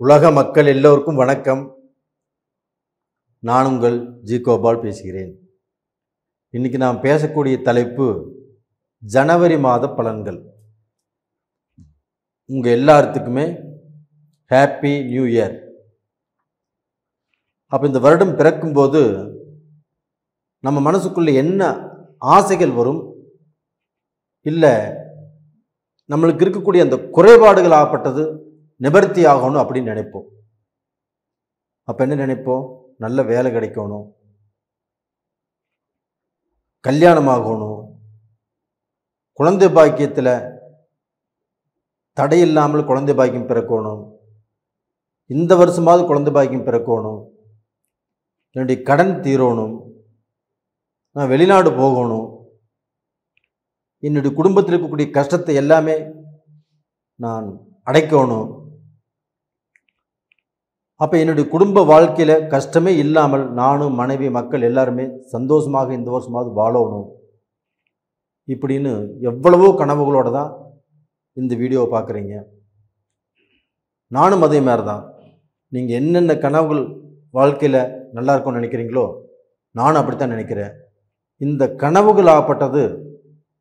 உலக மக்கள் எல்லோருக்கும் வணக்கம். நான் உங்கள் ஜி கோபால் பேசுகிறேன். இன்னைக்கு நாம் பேசக்கூடிய தலைப்பு ஜனவரி மாத பலன்கள். உங்கள் எல்லாத்துக்குமே ஹாப்பி நியூ இயர். அப்போ இந்த வருடம் பிறக்கும்போது நம்ம மனசுக்குள்ளே என்ன ஆசைகள் வரும், இல்லை நம்மளுக்கு இருக்கக்கூடிய அந்த குறைபாடுகள் ஆகப்பட்டது நிவர்த்தி ஆகணும் அப்படின்னு நினைப்போம். அப்போ என்ன நினைப்போம்? நல்ல வேலை கிடைக்கணும், கல்யாணம் ஆகணும், குழந்தை பாக்கியத்தில் தடையில்லாமல் குழந்தை பாக்கியம் பிறக்கணும், இந்த வருஷமாவது குழந்தை பாக்கியம் பிறக்கணும், என்னுடைய கடன் தீரணும், நான் வெளிநாடு போகணும், என்னுடைய குடும்பத்தில் இருக்கக்கூடிய கஷ்டத்தை எல்லாமே நான் அடைக்கணும். அப்போ என்னுடைய குடும்ப வாழ்க்கையில் கஷ்டமே இல்லாமல் நானும் மனைவி மக்கள் எல்லாருமே சந்தோஷமாக இந்த வருஷமாவது வாழணும் இப்படின்னு எவ்வளவோ கனவுகளோடு தான் இந்த வீடியோவை பார்க்குறீங்க. நானும் அதே மாதிரி தான். நீங்கள் என்னென்ன கனவுகள் வாழ்க்கையில் நல்லா இருக்கும்னு நினைக்கிறீங்களோ நானும் அப்படித்தான் நினைக்கிறேன். இந்த கனவுகள் ஆகப்பட்டது,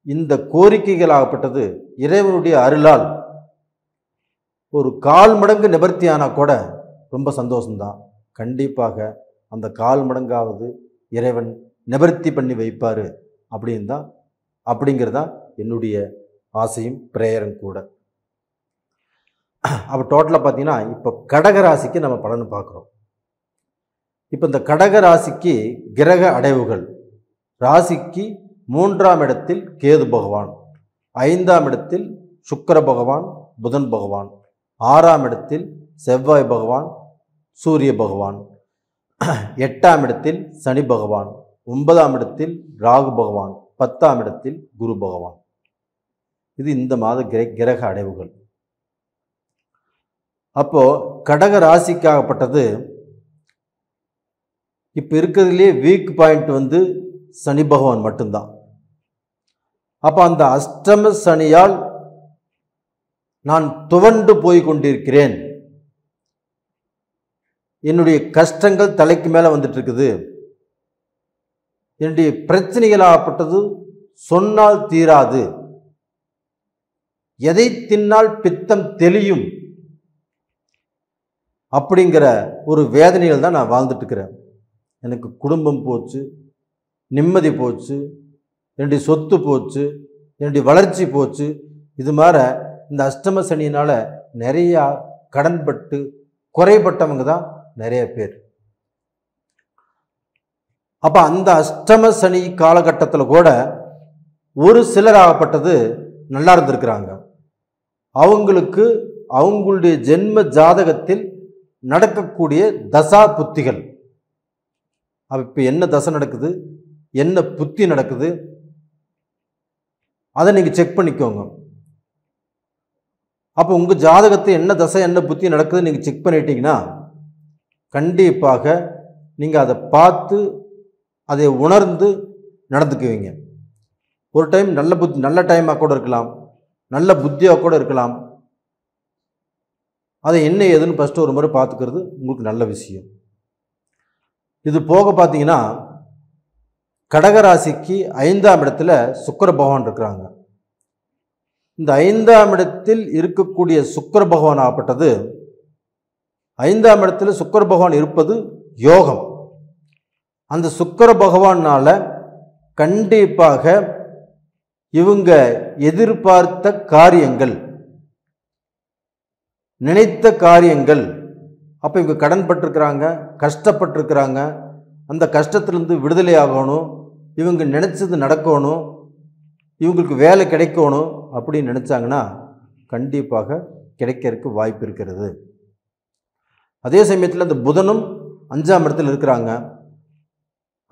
இந்த கோரிக்கைகள் ஆகப்பட்டது இறைவனுடைய அருளால் ஒரு 1/4 மடங்கு நிவர்த்தி ஆனால் கூட ரொம்ப சந்தோஷம்தான். கண்டிப்பாக அந்த 1/4 மடங்காவது இறைவன் நிவர்த்தி பண்ணி வைப்பார் அப்படிங்கிறதா என்னுடைய ஆசையும் பிரேயரும் கூட. அப்போ டோட்டலாக பார்த்தீங்கன்னா இப்போ கடகராசிக்கு நம்ம பலன் பார்க்குறோம். இப்போ இந்த கடகராசிக்கு கிரக அடைவுகள், ராசிக்கு 3ஆம் இடத்தில் கேது பகவான், 5ஆம் இடத்தில் சுக்கிர பகவான் புதன் பகவான், 6ஆம் இடத்தில் செவ்வாய் பகவான் சூரிய பகவான், 8ஆம் இடத்தில் சனி பகவான், 9ஆம் இடத்தில் ராகு பகவான், 10ஆம் இடத்தில் குரு பகவான். இது இந்த மாத கிரக அடைவுகள். அப்போ கடக ராசிக்காகப்பட்டது இப்போ இருக்கிறதுலே வீக் பாயிண்ட் சனி பகவான் மட்டும்தான். அப்போ அந்த அஷ்டம சனியால் நான் துவண்டு போய் கொண்டிருக்கிறேன், என்னுடைய கஷ்டங்கள் தலைக்கு மேலே வந்துட்டு இருக்குது, என்னுடைய பிரச்சனைகள் ஆகப்பட்டது சொன்னால் தீராது, எதை தின்னால் பித்தம் தெளியும் அப்படிங்கிற ஒரு வேதனைகள் தான் நான் வாழ்ந்துட்டு இருக்கிறேன். எனக்கு குடும்பம் போச்சு, நிம்மதி போச்சு, என்னுடைய சொத்து போச்சு, என்னுடைய வளர்ச்சி போச்சு. இது மாதிரி இந்த அஷ்டம சனியினால் நிறையா கடன்பட்டு குறைபட்டவங்க தான் நிறைய பேர். அப்போ அந்த அஷ்டம சனி காலகட்டத்தில் கூட ஒரு சிலர் ஆகப்பட்டது நல்லா இருந்திருக்கிறாங்க. அவங்களுக்கு அவங்களுடைய ஜென்ம ஜாதகத்தில் நடக்கக்கூடிய தசா புத்திகள், இப்போ என்ன தசை நடக்குது, என்ன புத்தி நடக்குது, அதை நீங்கள் செக் பண்ணிக்கோங்க. அப்போ உங்கள் ஜாதகத்தை என்ன தசை என்ன புத்தி நடக்குது நீங்கள் செக் பண்ணிட்டீங்கன்னா கண்டிப்பாக நீங்கள் அதை பார்த்து அதை உணர்ந்து நடந்துக்குவீங்க. ஒரு டைம் நல்ல டைமாக கூட இருக்கலாம், நல்ல புத்தியாக கூட இருக்கலாம். அதை என்ன ஏதுன்னு ஃபஸ்ட்டு ஒரு முறை பார்த்துக்கிறது உங்களுக்கு நல்ல விஷயம். இது போக பார்த்தீங்கன்னா கடகராசிக்கு 5ஆம் இடத்துல சுக்கிர பகவான் இருக்கிறாங்க. இந்த 5ஆம் இடத்தில் இருக்கக்கூடிய சுக்கிர பகவான் ஆகப்பட்டது, 5ஆம் இடத்துல சுக்கிர பகவான் இருப்பது யோகம். அந்த சுக்கிர பகவானால கண்டிப்பாக இவங்க எதிர்பார்த்த காரியங்கள், நினைத்த காரியங்கள், அப்போ இவங்க கடன் பட்டிருக்கிறாங்க, கஷ்டப்பட்டிருக்கிறாங்க, அந்த கஷ்டத்திலிருந்து விடுதலை ஆகணும், இவங்க நினைச்சது நடக்கணும், இவங்களுக்கு வேலை கிடைக்கணும் அப்படின்னு நினச்சாங்கன்னா கண்டிப்பாக கிடைக்கிறதுக்கு வாய்ப்பு இருக்கிறது. அதே சமயத்தில் அந்த புதனும் 5ஆம் இடத்தில் இருக்கிறாங்க.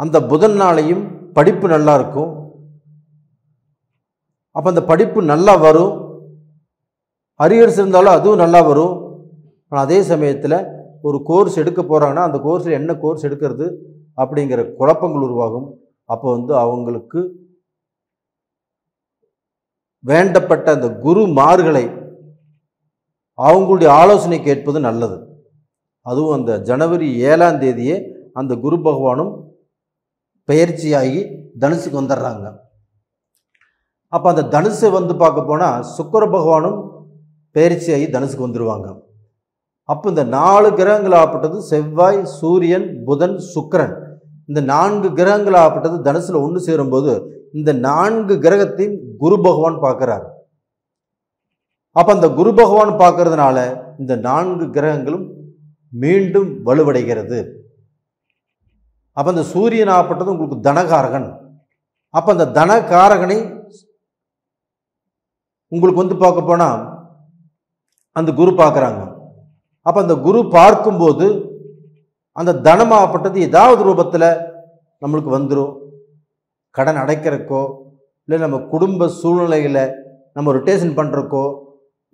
அந்த புதன்னாலையும் படிப்பு நல்லா இருக்கும். அப்போ அந்த படிப்பு நல்லா வரும், அரியர்ஸ் இருந்தாலும் அதுவும் நல்லா வரும். ஆனால் அதே சமயத்தில் ஒரு கோர்ஸ் எடுக்க போகிறாங்கன்னா அந்த கோர்ஸில் என்ன கோர்ஸ் எடுக்கிறது அப்படிங்கிற குழப்பங்கள் உருவாகும். அப்போ அவங்களுக்கு வேண்டப்பட்ட அந்த குருமார்களை அவங்களுடைய ஆலோசனை கேட்பது நல்லது. அதுவும் அந்த ஜனவரி 7ஆம் தேதியே அந்த குரு பகவானும் பெயர்ச்சியாகி தனுசுக்கு வந்துடுறாங்க. அப்போ அந்த தனுசை வந்து பார்க்க போனால் சுக்கிர பகவானும் பெயர்ச்சியாகி தனுசுக்கு வந்துடுவாங்க. அப்போ இந்த 4 கிரகங்கள் ஆகப்பட்டது செவ்வாய், சூரியன், புதன், சுக்கிரன், இந்த 4 கிரகங்கள் ஆகப்பட்டது தனுசுல ஒன்று சேரும்போது இந்த 4 கிரகத்தையும் குரு பகவான் பார்க்கிறார். அப்போ அந்த குரு பகவான் பார்க்கறதுனால இந்த 4 கிரகங்களும் மீண்டும் வலுவடைகிறது. அப்போ அந்த சூரியன் ஆகப்பட்டது உங்களுக்கு தனகாரகன். அப்போ அந்த தனகாரகனை உங்களுக்கு வந்து பார்க்க போனால் அந்த குரு பார்க்குறாங்க. அப்போ அந்த குரு பார்க்கும்போது அந்த தனமாகப்பட்டது ஏதாவது ரூபத்தில் நம்மளுக்கு வந்துடும். கடன் அடைக்கிறக்கோ, இல்லை நம்ம குடும்ப சூழ்நிலைகளை நம்ம ரொட்டேஷன் பண்ணுறக்கோ,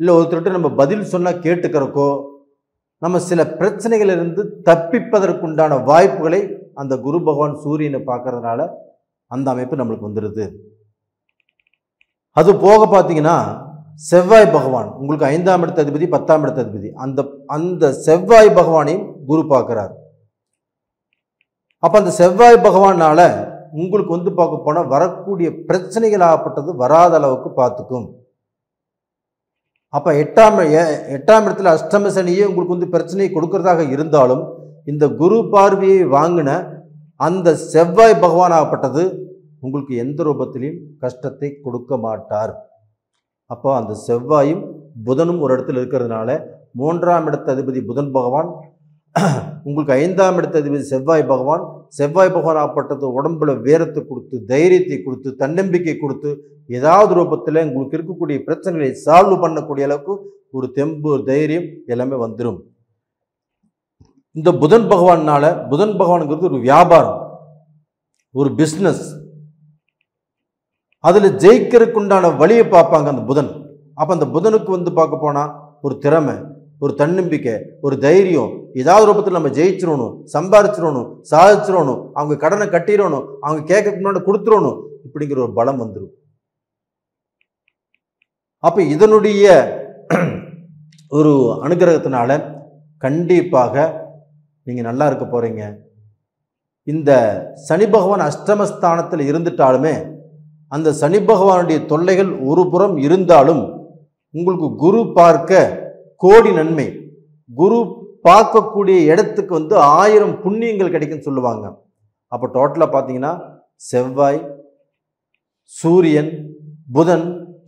இல்லை ஒருத்தர்கிட்ட நம்ம பதில் சொன்னால் கேட்டுக்கிறக்கோ, நம்ம சில பிரச்சனைகளிலிருந்து தப்பிப்பதற்குண்டான வாய்ப்புகளை அந்த குரு பகவான் சூரியனை பார்க்கறதுனால அந்த அமைப்பு நம்மளுக்கு வந்துடுது. அது போக பார்த்தீங்கன்னா செவ்வாய் பகவான் உங்களுக்கு 5ஆம் இடத்து அதிபதி, 10ஆம் இடத்து அதிபதி, அந்த செவ்வாய் பகவானையும் குரு பார்க்கிறார். அப்போ அந்த செவ்வாய் பகவானால உங்களுக்கு வந்து பார்க்க போனால் வரக்கூடிய பிரச்சனைகள் ஆகப்பட்டது வராத அளவுக்கு பார்த்துக்கும். அப்போ 8ஆம் இடத்துல அஷ்டம சனியே உங்களுக்கு வந்து பிரச்சனையை கொடுக்கறதாக இருந்தாலும் இந்த குரு பார்வையை வாங்கின அந்த செவ்வாய் பகவான் ஆகப்பட்டது உங்களுக்கு எந்த ரூபத்திலையும் கஷ்டத்தை கொடுக்க மாட்டார். அப்போ அந்த செவ்வாயும் புதனும் ஒரு இடத்துல இருக்கிறதுனால 3ஆம் இடத்து அதிபதி புதன் பகவான், உங்களுக்கு 5ஆம் இடத்து அதிபதி செவ்வாய் பகவான் ஆகப்பட்டது உடம்புல வீரத்தை கொடுத்து, தைரியத்தை கொடுத்து, தன்னம்பிக்கை கொடுத்து, ஏதாவது ரூபத்தில் உங்களுக்கு இருக்கக்கூடிய பிரச்சனைகளை சால்வ் பண்ணக்கூடிய அளவுக்கு ஒரு தெம்பு, ஒரு தைரியம் எல்லாமே வந்துடும். இந்த புதன் பகவானுங்கிறது ஒரு வியாபாரம், ஒரு பிஸ்னஸ், அதில் ஜெயிக்கிறதுக்குண்டான வழியை பார்ப்பாங்க அந்த புதன். அப்போ அந்த புதனுக்கு வந்து பார்க்க போனால் ஒரு திறமை, ஒரு தன்னம்பிக்கை, ஒரு தைரியம், ஏதாவது ரூபத்தில் நம்ம ஜெயிச்சிடணும், சம்பாரிச்சிடணும், சாதிச்சிடணும், அவங்க கடனை கட்டிடணும், அவங்க கேட்க முன்னாடி கொடுத்துடணும், இப்படிங்கிற ஒரு பலம் வந்துடும். அப்போ இதனுடைய ஒரு அனுகிரகத்தினால கண்டிப்பாக நீங்கள் நல்லா இருக்க போகிறீங்க. இந்த சனி பகவான் அஷ்டமஸ்தானத்தில் இருந்துட்டாலுமே அந்த சனி பகவானுடைய தொல்லைகள் ஒரு புறம் இருந்தாலும் உங்களுக்கு குரு பார்க்க கோடி நன்மை. குரு பார்க்கக்கூடிய இடத்துக்கு வந்து 1000 புண்ணியங்கள் கிடைக்குன்னு சொல்லுவாங்க. அப்போ டோட்டலாக பார்த்தீங்கன்னா செவ்வாய், சூரியன், புதன்,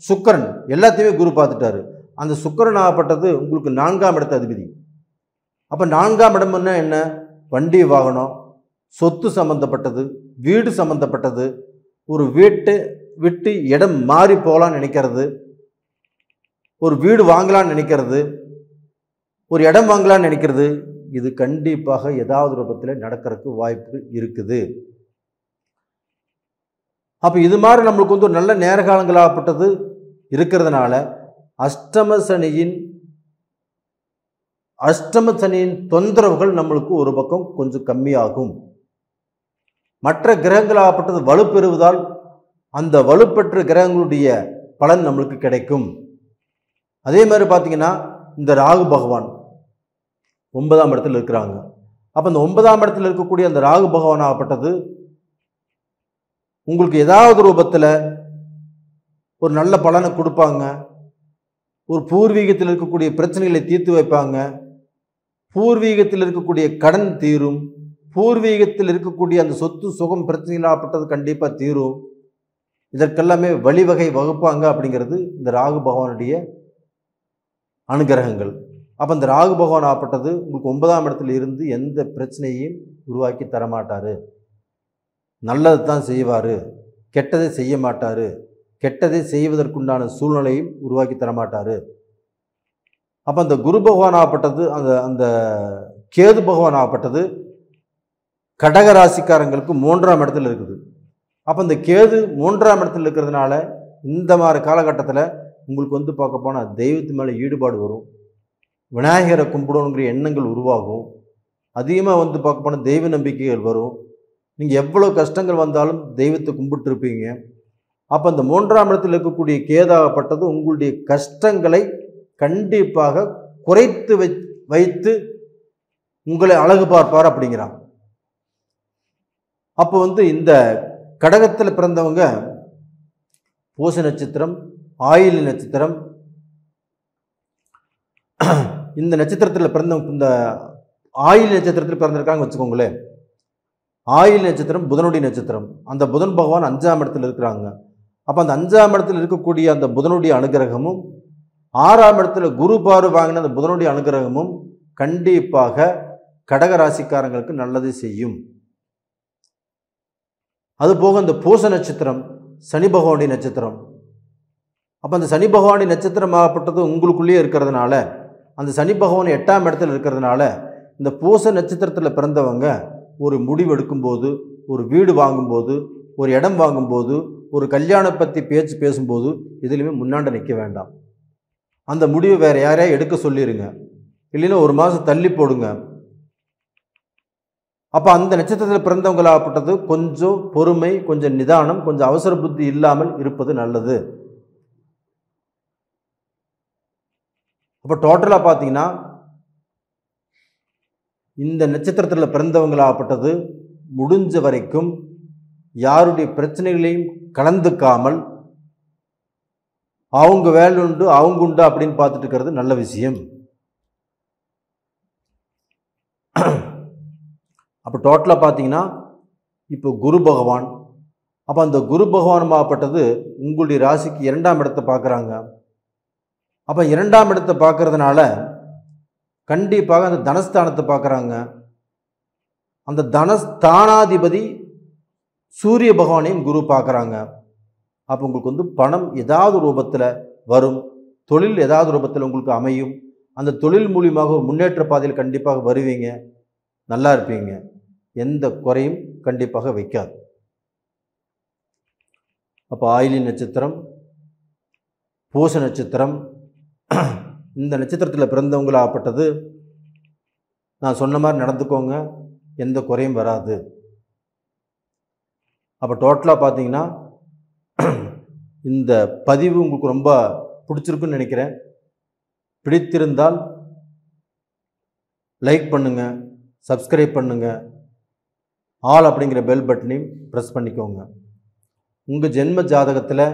சுக்கிரன் எல்லாத்தையுமே குரு பார்த்துட்டாரு. அந்த சுக்கிரன் ஆகப்பட்டது உங்களுக்கு 4ஆம் இடத்து அதிபதி. அப்போ 4ஆம் இடம்னா என்ன? வண்டி வாகனம், சொத்து சம்பந்தப்பட்டது, வீடு சம்பந்தப்பட்டது, ஒரு வீட்டை விட்டு இடம் மாறி போகலான்னு நினைக்கிறது, ஒரு வீடு வாங்கலான்னு நினைக்கிறது, ஒரு இடம் வாங்கலான்னு நினைக்கிறது, இது கண்டிப்பாக ஏதாவது ரூபத்தில் நடக்கிறதுக்கு வாய்ப்பு இருக்குது. அப்போ இது மாதிரி நம்மளுக்கு வந்து ஒரு நல்ல நேரகாலங்களாகப்பட்டது இருக்கிறதுனால அஷ்டம சனியின் தொந்தரவுகள் நம்மளுக்கு ஒரு பக்கம் கொஞ்சம் கம்மியாகும். மற்ற கிரகங்களாகப்பட்டது வலுப்பெறுவதால் அந்த வலுப்பெற்ற கிரகங்களுடைய பலன் நம்மளுக்கு கிடைக்கும். அதே மாதிரி பார்த்தீங்கன்னா இந்த ராகு பகவான் 9ஆம் இடத்துல இருக்கிறாங்க. அப்போ இந்த 9ஆம் இடத்துல இருக்கக்கூடிய அந்த ராகு பகவான் ஆகப்பட்டது உங்களுக்கு ஏதாவது ரூபத்தில் ஒரு நல்ல பலனை கொடுப்பாங்க. ஒரு பூர்வீகத்தில் இருக்கக்கூடிய பிரச்சனைகளை தீர்த்து வைப்பாங்க. பூர்வீகத்தில் இருக்கக்கூடிய கடன் தீரும். பூர்வீகத்தில் இருக்கக்கூடிய அந்த சொத்து சுகம் பிரச்சனைகளாகப்பட்டது கண்டிப்பாக தீரும். இதற்கெல்லாமே வழிவகை வகுப்பாங்க அப்படிங்கிறது இந்த ராகு பகவானுடைய அனுகிரகங்கள். அப்போ இந்த ராகு பகவான் ஆகப்பட்டது உங்களுக்கு 9ஆம் இடத்துல இருந்து எந்த பிரச்சனையையும் உருவாக்கி தரமாட்டார். நல்லது தான் செய்வார், கெட்டதை செய்ய மாட்டார். கெட்டதை செய்வதற்குண்டான சூழ்நிலையும் உருவாக்கி தரமாட்டார். அப்போ அந்த குரு பகவான் ஆகப்பட்டது அந்த கேது பகவான் ஆகப்பட்டது கடகராசிக்காரங்களுக்கு 3ஆம் இடத்துல இருக்குது. அப்போ இந்த கேது 3ஆம் இடத்துல இருக்கிறதுனால இந்த மாதிரி காலகட்டத்தில் உங்களுக்கு வந்து பார்க்க போனால் தெய்வத்து மேலே ஈடுபாடு வரும். விநாயகரை கும்பிடணுங்கிற எண்ணங்கள் உருவாகும். அதிகமாக வந்து பார்க்க போனால் தெய்வ நம்பிக்கைகள் வரும். நீங்கள் எவ்வளோ கஷ்டங்கள் வந்தாலும் தெய்வத்தை கும்பிட்டுருப்பீங்க. அப்போ அந்த 3ஆம் இடத்தில் இருக்கக்கூடிய கேதாகப்பட்டது உங்களுடைய கஷ்டங்களை கண்டிப்பாக குறைத்து வைத்து உங்களை அழகு பார்ப்பார் அப்படிங்கிறான். அப்போ இந்த கடகத்தில் பிறந்தவங்க பூச நட்சத்திரம், ஆயிலி நட்சத்திரம், இந்த நட்சத்திரத்தில் பிறந்தவங்க, இந்த ஆயிலி நட்சத்திரத்தில் பிறந்திருக்காங்க வச்சுக்கோங்களேன். ஆயிலி நட்சத்திரம் புதனுடைய நட்சத்திரம். அந்த புதன் பகவான் 5ஆம் இடத்துல இருக்கிறாங்க. அப்போ அந்த 5ஆம் இடத்துல இருக்கக்கூடிய அந்த புதனுடைய அனுகிரகமும் 6ஆம் இடத்துல குரு பார்வை வாங்கின அந்த புதனுடைய அனுகிரகமும் கண்டிப்பாக கடகராசிக்காரங்களுக்கு நல்லது செய்யும். அதுபோக அந்த பூச நட்சத்திரம் சனி பகவானுடைய நட்சத்திரம். அப்போ அந்த சனி பகவானுடைய நட்சத்திரம் ஆகப்பட்டது உங்களுக்குள்ளேயே இருக்கிறதுனால, அந்த சனி பகவான் 8ஆம் இடத்துல இருக்கிறதுனால, இந்த பூச நட்சத்திரத்தில் பிறந்தவங்க ஒரு முடிவு எடுக்கும்போது, ஒரு வீடு வாங்கும்போது, ஒரு இடம் வாங்கும்போது, ஒரு கல்யாணம் பற்றி பேச்சு பேசும்போது இதுலையுமே முன்னாண்ட நிற்க வேண்டாம். அந்த முடிவு வேறு யாரையா எடுக்க சொல்லிடுங்க. இல்லைன்னா ஒரு மாதம் தள்ளி போடுங்க. அப்போ அந்த நட்சத்திரத்தில் பிறந்தவங்களாகப்பட்டது கொஞ்சம் பொறுமை, கொஞ்சம் நிதானம், கொஞ்சம் அவசர புத்தி இல்லாமல் இருப்பது நல்லது. அப்போ டோட்டலாக பார்த்தீங்கன்னா இந்த நட்சத்திரத்தில் பிறந்தவங்களாகப்பட்டது முடிஞ்ச வரைக்கும் யாருடைய பிரச்சனைகளையும் கலந்துக்காமல் அவங்க வேலை உண்டு அவங்க உண்டு அப்படின்னு பார்த்துட்டு இருக்கிறது நல்ல விஷயம். அப்போ டோட்டலாக பார்த்தீங்கன்னா இப்போ குரு பகவான், அப்போ அந்த குரு பகவானுமாகப்பட்டது உங்களுடைய ராசிக்கு 2ஆம் இடத்தை பார்க்குறாங்க. அப்போ 2ஆம் இடத்தை பார்க்கறதுனால கண்டிப்பாக அந்த தனஸ்தானத்தை பார்க்குறாங்க. அந்த தனஸ்தானாதிபதி சூரிய பகவானையும் குரு பார்க்குறாங்க. அப்போ உங்களுக்கு பணம் ஏதாவது ரூபத்தில் வரும், தொழில் ஏதாவது ரூபத்தில் உங்களுக்கு அமையும். அந்த தொழில் மூலியமாக ஒரு முன்னேற்ற பாதையில் கண்டிப்பாக வருவீங்க, நல்லா இருப்பீங்க. எந்த குறையும் கண்டிப்பாக வைக்காது. அப்போ ஆயிலி நட்சத்திரம், பூச நட்சத்திரம், இந்த நட்சத்திரத்தில் பிறந்தவங்களாகப்பட்டது நான் சொன்ன மாதிரி நடந்துக்கோங்க, எந்த குறையும் வராது. அப்போ டோட்டலாக பார்த்தீங்கன்னா இந்த பதிவு உங்களுக்கு ரொம்ப பிடிச்சிருக்குன்னு நினைக்கிறேன். பிடித்திருந்தால் லைக் பண்ணுங்கள், சப்ஸ்கிரைப் பண்ணுங்கள், ஆல் அப்படிங்கிற பெல் பட்டனையும் ப்ரெஸ் பண்ணிக்கோங்க. உங்கள் ஜென்ம ஜாதகத்தில்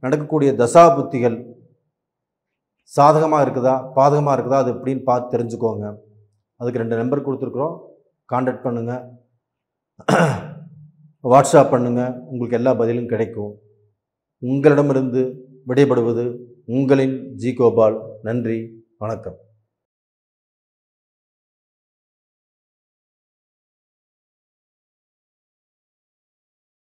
நடக்கக்கூடிய தசா புத்திகள் சாதகமாக இருக்குதா பாதகமாக இருக்குதா அது எப்படின்னு பார்த்து தெரிஞ்சுக்கோங்க. அதுக்கு 2 நம்பர் கொடுத்துருக்குறோம், கான்டாக்ட் பண்ணுங்கள், வாட்ஸ்அப் பண்ணுங்கள், உங்களுக்கு எல்லா பதிலும் கிடைக்கும். உங்களிடமிருந்து விடைபடுவது உங்களின் ஜி கோபால். நன்றி, வணக்கம்.